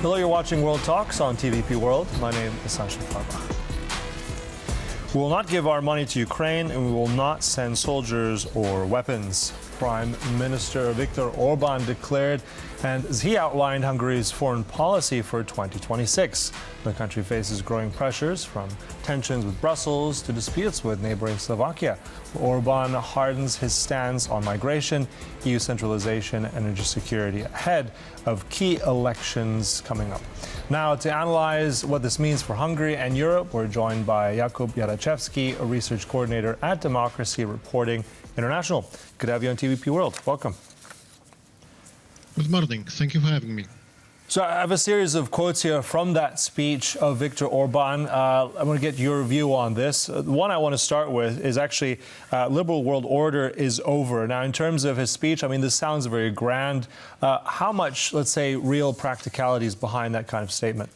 Hello, you're watching World Talks on TVP World. My name is Sasha Farbach. We will not give our money to Ukraine, and we will not send soldiers or weapons. Prime Minister Viktor Orban declared, and as he outlined Hungary's foreign policy for 2026. The country faces growing pressures from tensions with Brussels to disputes with neighboring Slovakia. Orban hardens his stance on migration, EU centralization, and energy security ahead of key elections coming up. Now, to analyze what this means for Hungary and Europe, we're joined by Jakub Jaraczewski, a research coordinator at Democracy Reporting International. Good to have you on TVP World. Welcome. Good morning. Thank you for having me. So I have a series of quotes here from that speech of Viktor Orban. I want to get your view on this. The one I want to start with is actually liberal world order is over. Now, in terms of his speech, I mean, this sounds very grand. How much, let's say, real practicalities behind that kind of statement?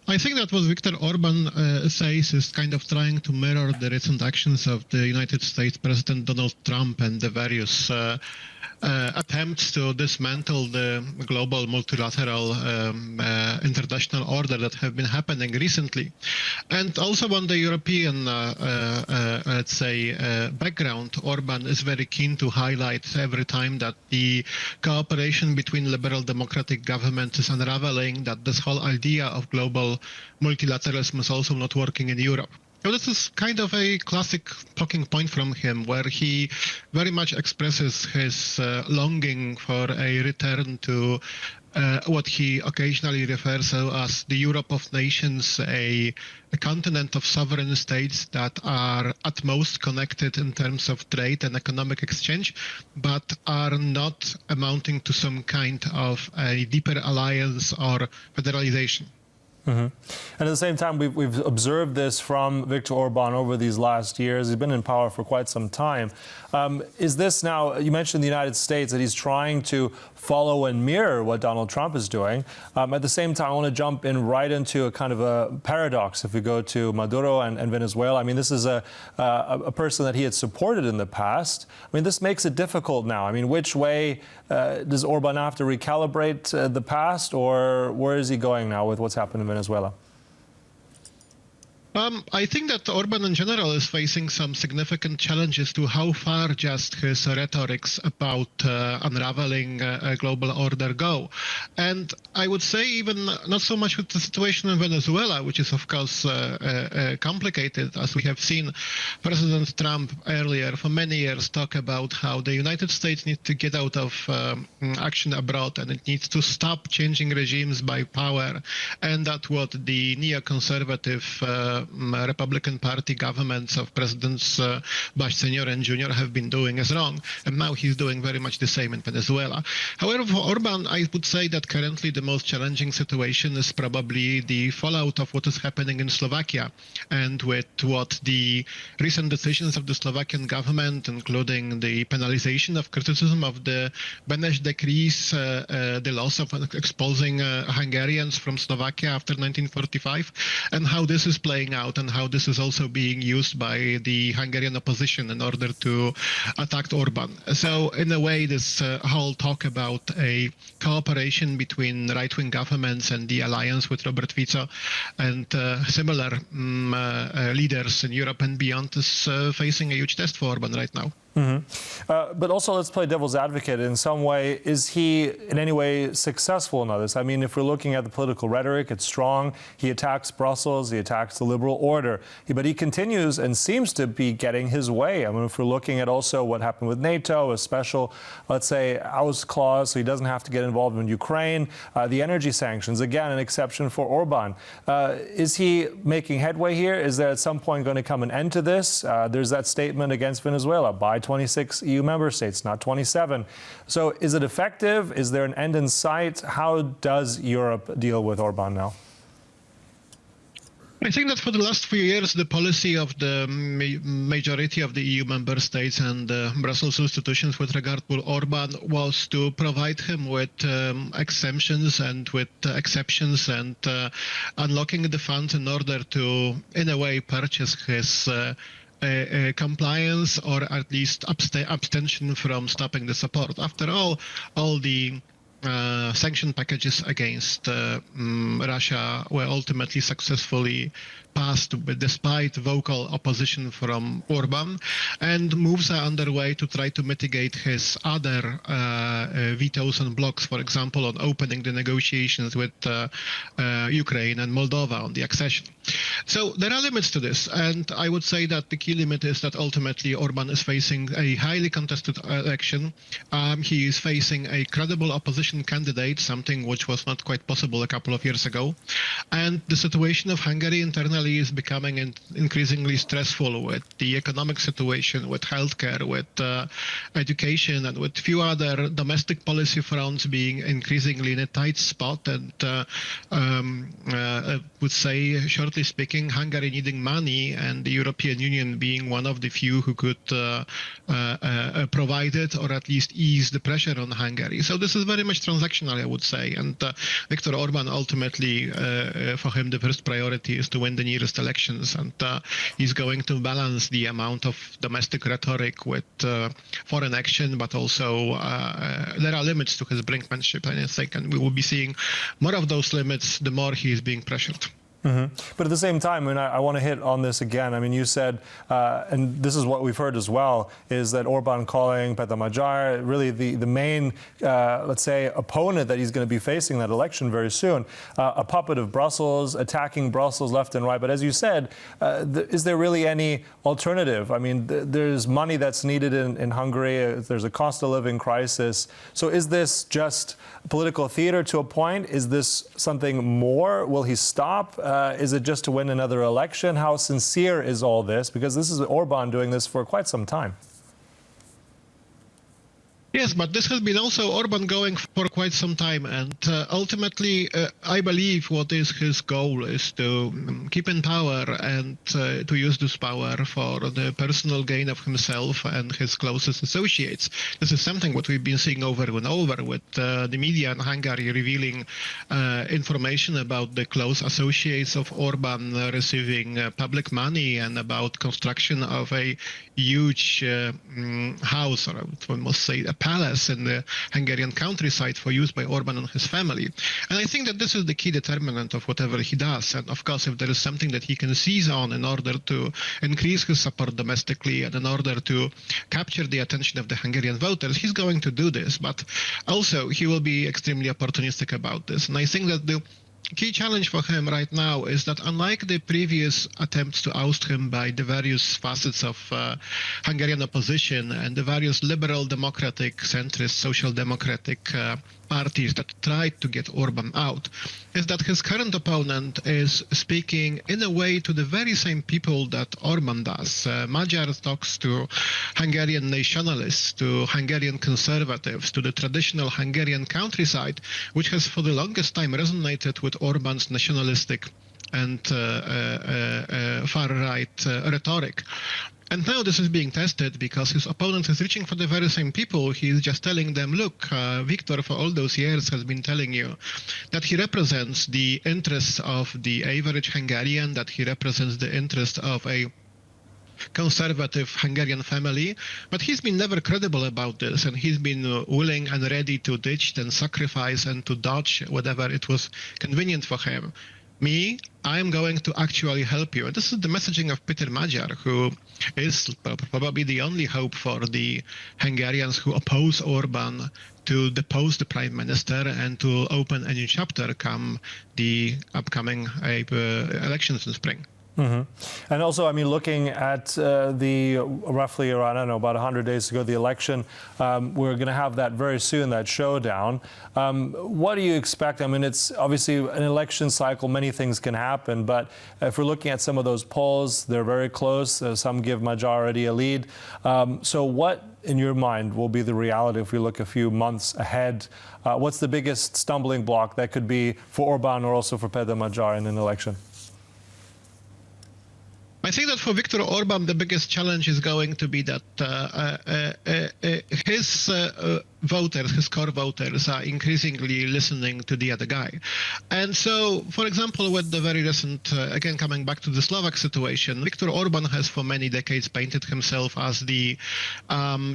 I think that what Viktor Orban says is kind of trying to mirror the recent actions of the United States President Donald Trump and the various attempts to dismantle the global multilateral international order that have been happening recently. And also on the European, let's say, background, Orban is very keen to highlight every time that the cooperation between liberal democratic governments is unraveling, that this whole idea of global multilateralism is also not working in Europe. So this is kind of a classic talking point from him, where he very much expresses his longing for a return to what he occasionally refers to as the Europe of nations, a continent of sovereign states that are at most connected in terms of trade and economic exchange, but are not amounting to some kind of a deeper alliance or federalization. Mm-hmm. And at the same time, we've observed this from Viktor Orban over these last years. He's been in power for quite some time. Is this now, you mentioned the United States, that he's trying to follow and mirror what Donald Trump is doing. At the same time, I want to jump in right into a kind of a paradox if we go to Maduro and Venezuela. I mean, this is a person that he had supported in the past. I mean, this makes it difficult now. I mean, which way does Orban have to recalibrate the past, or where is he going now with what's happened in Venezuela? I think that Orban in general is facing some significant challenges to how far just his rhetorics about unraveling a global order go. And I would say even not so much with the situation in Venezuela, which is of course complicated, as we have seen President Trump earlier for many years talk about how the United States needs to get out of action abroad, and it needs to stop changing regimes by power, and that what the neoconservative Republican Party governments of Presidents Bush Sr. and Jr. have been doing is wrong, and now he's doing very much the same in Venezuela. However, for Orban, I would say that currently the most challenging situation is probably the fallout of what is happening in Slovakia, and with what the recent decisions of the Slovakian government, including the penalization of criticism of the Beneš decrees, the loss of expulsing Hungarians from Slovakia after 1945, and how this is playing out, and how this is also being used by the Hungarian opposition in order to attack Orban. So in a way, this whole talk about a cooperation between right-wing governments and the alliance with Robert Fico and similar leaders in Europe and beyond is facing a huge test for Orban right now. Mm-hmm. But also, let's play devil's advocate in some way. Is he in any way successful in all this? I mean, if we're looking at the political rhetoric, it's strong. He attacks Brussels. He attacks the liberal order. But he continues and seems to be getting his way. I mean, if we're looking at also what happened with NATO, a special, let's say, aus clause, so he doesn't have to get involved in Ukraine, the energy sanctions, again, an exception for Orban. Is he making headway here? Is there at some point going to come an end to this? There's that statement against Venezuela by 26 EU member states, not 27. So is it effective? Is there an end in sight? How does Europe deal with Orban now? I think that for the last few years, the policy of the majority of the EU member states and Brussels institutions with regard to Orban was to provide him with exemptions and with exceptions and unlocking the funds in order to, in a way, purchase his compliance, or at least abstention from stopping the support. After all the sanction packages against Russia were ultimately successfully passed, but despite vocal opposition from Orban, and moves are underway to try to mitigate his other vetoes and blocks, for example, on opening the negotiations with Ukraine and Moldova on the accession. So there are limits to this, and I would say that the key limit is that ultimately Orban is facing a highly contested election. He is facing a credible opposition candidate, something which was not quite possible a couple of years ago. And the situation of Hungary internally is becoming increasingly stressful, with the economic situation, with healthcare, with education, and with few other domestic policy fronts being increasingly in a tight spot. And I would say, shortly speaking, Hungary needing money and the European Union being one of the few who could provide it, or at least ease the pressure on Hungary. So this is very much transactional, I would say. And Viktor Orban, ultimately, for him, the first priority is to win the nearest elections. And he's going to balance the amount of domestic rhetoric with foreign action, but also there are limits to his brinkmanship, I think. And we will be seeing more of those limits the more he is being pressured. Mm-hmm. But at the same time, and I want to hit on this again. I mean, you said, and this is what we've heard as well, is that Orban calling Peter Magyar really the main, let's say, opponent that he's going to be facing that election very soon, a puppet of Brussels, attacking Brussels left and right. But as you said, is there really any alternative? I mean, there's money that's needed in Hungary. There's a cost of living crisis. So is this just political theater to a point? Is this something more? Will he stop? Is it just to win another election? How sincere is all this? Because this is Orban doing this for quite some time. Yes, but this has been also Orban going for quite some time. And ultimately, I believe what is his goal is to keep in power and to use this power for the personal gain of himself and his closest associates. This is something what we've been seeing over and over, with the media in Hungary revealing information about the close associates of Orban receiving public money, and about construction of a huge house, or I must say a palace in the Hungarian countryside for use by Orban and his family. And I think that this is the key determinant of whatever he does. And of course, if there is something that he can seize on in order to increase his support domestically and in order to capture the attention of the Hungarian voters, he's going to do this. But also, he will be extremely opportunistic about this. And I think that the key challenge for him right now is that, unlike the previous attempts to oust him by the various facets of Hungarian opposition and the various liberal, democratic, centrist, social democratic parties that tried to get Orban out, is that his current opponent is speaking in a way to the very same people that Orban does. Magyar talks to Hungarian nationalists, to Hungarian conservatives, to the traditional Hungarian countryside, which has for the longest time resonated with Orban's nationalistic and far-right rhetoric. And now this is being tested because his opponent is reaching for the very same people. He's just telling them, look, Viktor for all those years has been telling you that he represents the interests of the average Hungarian, that he represents the interests of a conservative Hungarian family, but he's been never credible about this, and he's been willing and ready to ditch and sacrifice and to dodge whatever it was convenient for him. Me, I'm going to actually help you. And this is the messaging of Peter Magyar, who is probably the only hope for the Hungarians who oppose Orban to depose the prime minister and to open a new chapter come the upcoming elections in spring. Mm-hmm. And also, I mean, looking at the roughly around, I don't know, about 100 days ago, the election, we're going to have that very soon, that showdown. What do you expect? I mean, it's obviously an election cycle. Many things can happen. But if we're looking at some of those polls, they're very close. Some give majority a lead. So what, in your mind, will be the reality if we look a few months ahead? What's the biggest stumbling block that could be for Orban or also for Peter Magyar in an election? I think that for Viktor Orban, the biggest challenge is going to be that his voters, his core voters, are increasingly listening to the other guy. And so, for example, with the very recent, again, coming back to the Slovak situation, Viktor Orban has for many decades painted himself as the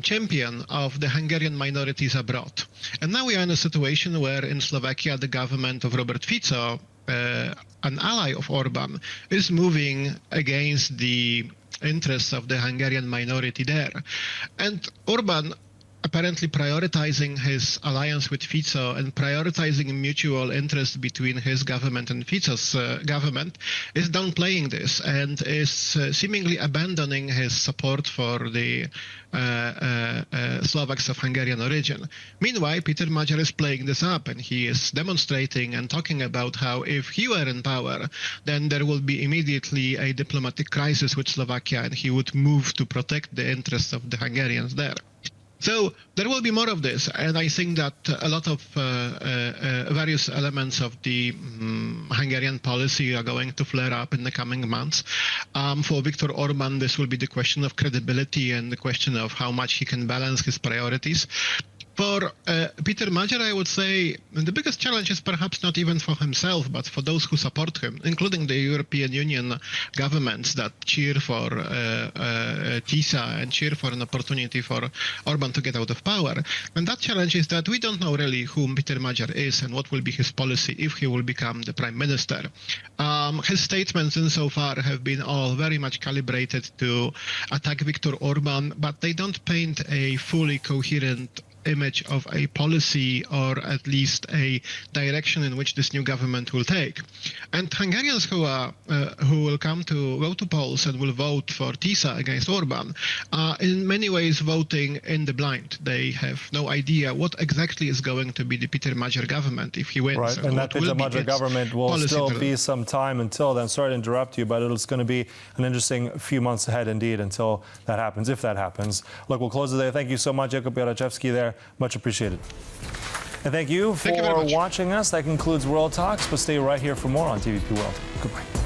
champion of the Hungarian minorities abroad. And now we are in a situation where in Slovakia, the government of Robert Fico, an ally of Orban, is moving against the interests of the Hungarian minority there. And Orban, apparently prioritizing his alliance with Fico and prioritizing mutual interest between his government and Fico's government, is downplaying this and is seemingly abandoning his support for the Slovaks of Hungarian origin. Meanwhile, Peter Magyar is playing this up, and he is demonstrating and talking about how if he were in power, then there will be immediately a diplomatic crisis with Slovakia, and he would move to protect the interests of the Hungarians there. So there will be more of this, and I think that a lot of various elements of the Hungarian policy are going to flare up in the coming months. For Viktor Orban, this will be the question of credibility and the question of how much he can balance his priorities. For Peter Magyar, I would say the biggest challenge is perhaps not even for himself, but for those who support him, including the European Union governments that cheer for TISA and cheer for an opportunity for Orban to get out of power. And that challenge is that we don't know really whom Peter Magyar is and what will be his policy if he will become the prime minister. His statements insofar have been all very much calibrated to attack Viktor Orban, but they don't paint a fully coherent image of a policy or at least a direction in which this new government will take. And Hungarians who will go to polls and will vote for TISA against Orban are in many ways voting in the blind. They have no idea what exactly is going to be the Peter Magyar government if he wins. Right, and that Peter Magyar government will still be some time until then. Sorry to interrupt you, but it's going to be an interesting few months ahead indeed until that happens, if that happens. Look, we'll close it there. Thank you so much, Jakub Jaraczewski there. Much appreciated. And thank you for watching us. That concludes World Talks, but stay right here for more on TVP World. Goodbye.